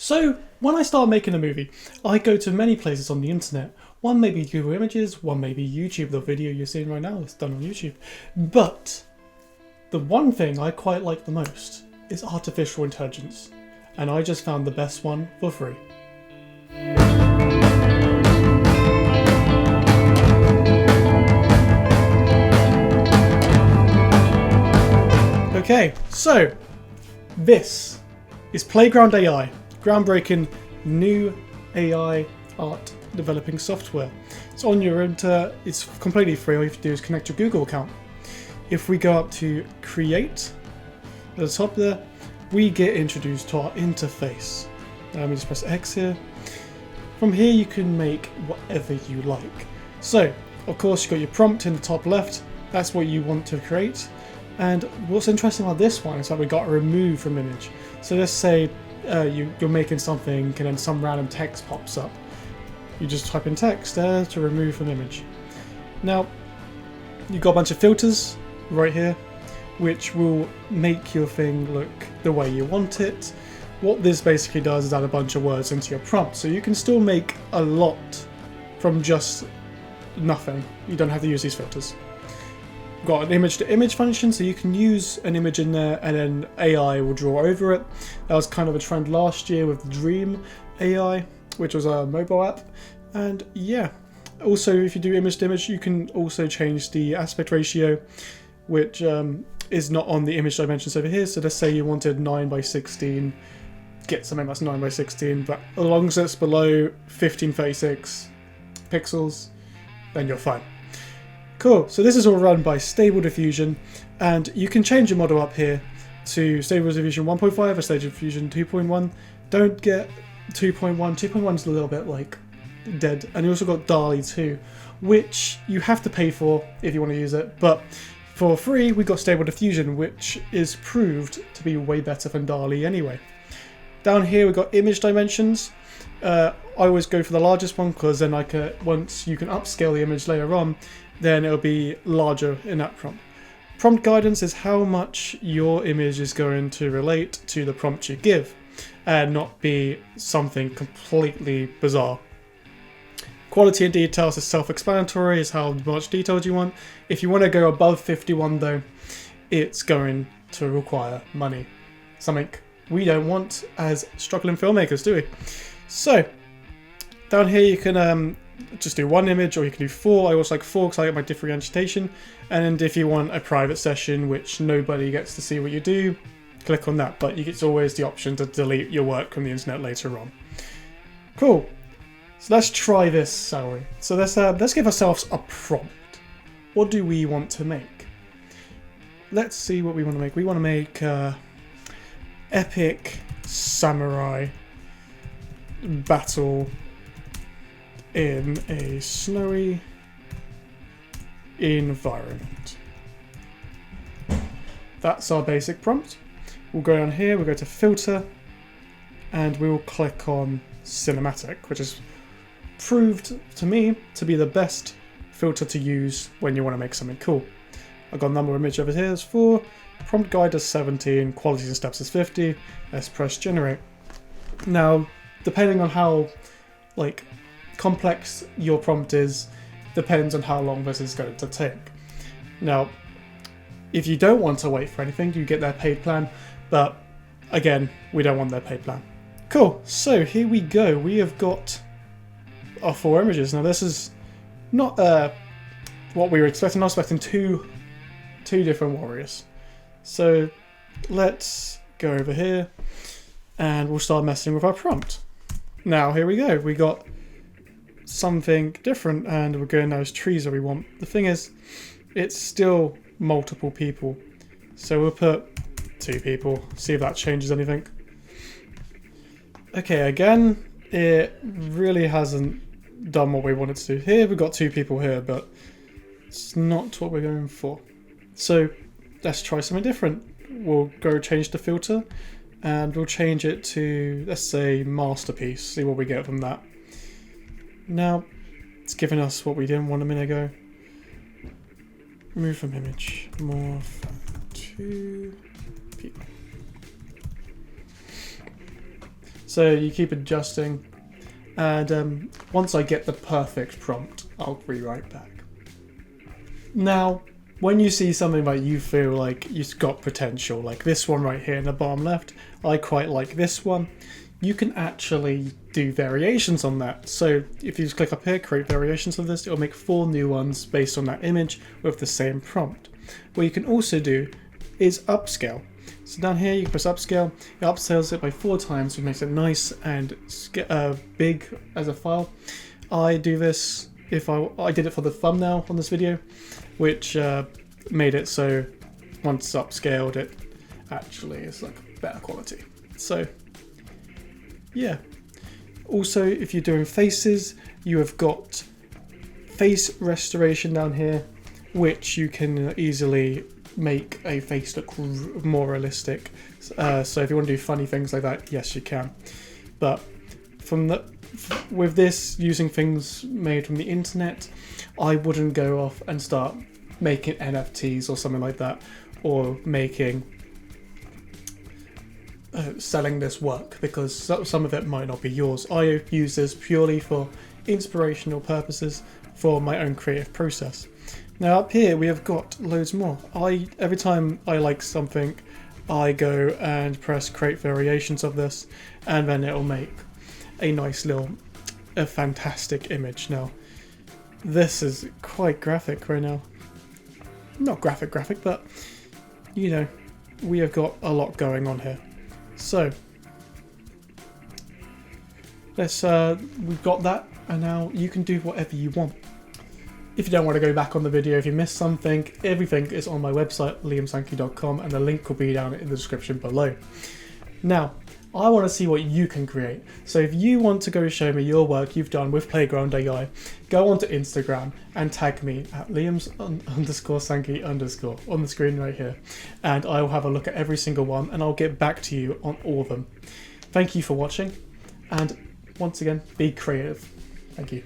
So, when I start making a movie, I go to many places on the internet. One may be Google Images, one may be YouTube, the video you're seeing right now is done on YouTube. But the one thing I quite like the most is artificial intelligence. And I just found the best one for free. Okay, so this is Playground AI, groundbreaking new AI art developing software. It's on your internet, it's completely free. All you have to do is connect your Google account. If we go up to create, at the top there, we get introduced to our interface. Let me just press X here. From here you can make whatever you like. So, of course, you've got your prompt in the top left, that's what you want to create. And what's interesting about this one is that we got a remove from image. So let's say you're making something and then some random text pops up. You just type in text there to remove from image. Now, you've got a bunch of filters right here, which will make your thing look the way you want it. What this basically does is add a bunch of words into your prompt. So you can still make a lot from just nothing. You don't have to use these filters. Got an image to image function, so you can use an image in there and then AI will draw over it. That was kind of a trend last year with Dream AI, which was a mobile app. And yeah, also if you do image to image, you can also change the aspect ratio, which is not on the image dimensions over here. So let's say you wanted 9:16, get something that's 9:16, but as long as it's below 1536 pixels, then you're fine. Cool, so this is all run by Stable Diffusion, and you can change your model up here to Stable Diffusion 1.5 or Stable Diffusion 2.1. Don't get 2.1, 2.1 is a little bit like dead, and you also got DALL-E 2, which you have to pay for if you want to use it, but for free we got Stable Diffusion, which is proved to be way better than DALL-E anyway. Down here we've got image dimensions. I always go for the largest one because then once you can upscale the image later on, then it'll be larger in that prompt. Prompt guidance is how much your image is going to relate to the prompt you give and not be something completely bizarre. Quality and details is self-explanatory, is how much details you want. If you want to go above 51 though, it's going to require money. Something we don't want as struggling filmmakers, do we? So, down here you can just do one image, or you can do four. I always like four because I get my differentiation. And if you want a private session which nobody gets to see what you do, click on that. But it's always the option to delete your work from the internet later on. Cool. So let's try this, shall we? So let's give ourselves a prompt. What do we want to make? Let's see what we want to make. We want to make epic samurai battle in a snowy environment. That's our basic prompt. We'll go down here, we'll go to filter, and we'll click on cinematic, which is proved to me to be the best filter to use when you want to make something cool. I've got a number of image over here, it's 4, prompt guide is 17, quality and steps is 50, let's press generate. Now, depending on how complex your prompt is, depends on how long this is going to take. Now, if you don't want to wait for anything, you get their paid plan, but again, we don't want their paid plan. Cool, so here we go. We have got our 4 images. Now this is not what we were expecting. I was expecting two different warriors. So let's go over here and we'll start messing with our prompt. Now here we go. We got something different and we're going those trees that we want. The thing is, it's still multiple people. So we'll put 2 people, see if that changes anything. Okay, again, it really hasn't done what we wanted to do. Here we've got 2 people here, but it's not what we're going for. So let's try something different. We'll go change the filter and we'll change it to, let's say, masterpiece, see what we get from that. Now, it's giving us what we didn't want a minute ago. Remove from image, morph to people. So you keep adjusting, and once I get the perfect prompt, I'll rewrite back. Now, when you see something that you feel like it's got potential, like this one right here in the bottom left, I quite like this one, you can actually do variations on that. So if you just click up here, create variations of this, it'll make 4 new ones based on that image with the same prompt. What you can also do is upscale. So down here you can press upscale, it upscales it by 4 times, which makes it nice and big as a file. I do this I did it for the thumbnail on this video, which made it so once upscaled it actually is like better quality. So yeah. Also, if you're doing faces, you have got face restoration down here, which you can easily make a face look more realistic. So if you want to do funny things like that, yes, you can. But with this, using things made from the internet, I wouldn't go off and start making NFTs or something like that, or making selling this work, because some of it might not be yours. I use this purely for inspirational purposes for my own creative process. Now up here we have got loads more. Every time I like something, I go and press create variations of this, and then it'll make a nice a fantastic image. Now this is quite graphic right now. Not graphic, but you know, we have got a lot going on here. So we've got that, and now you can do whatever you want. If you don't want to go back on the video, if you missed something, everything is on my website, liamsankey.com, and the link will be down in the description below. Now, I want to see what you can create. So if you want to go show me your work you've done with Playground AI, go onto Instagram and tag me at liams_sankey_ on the screen right here. And I will have a look at every single one, and I'll get back to you on all of them. Thank you for watching, and once again, be creative. Thank you.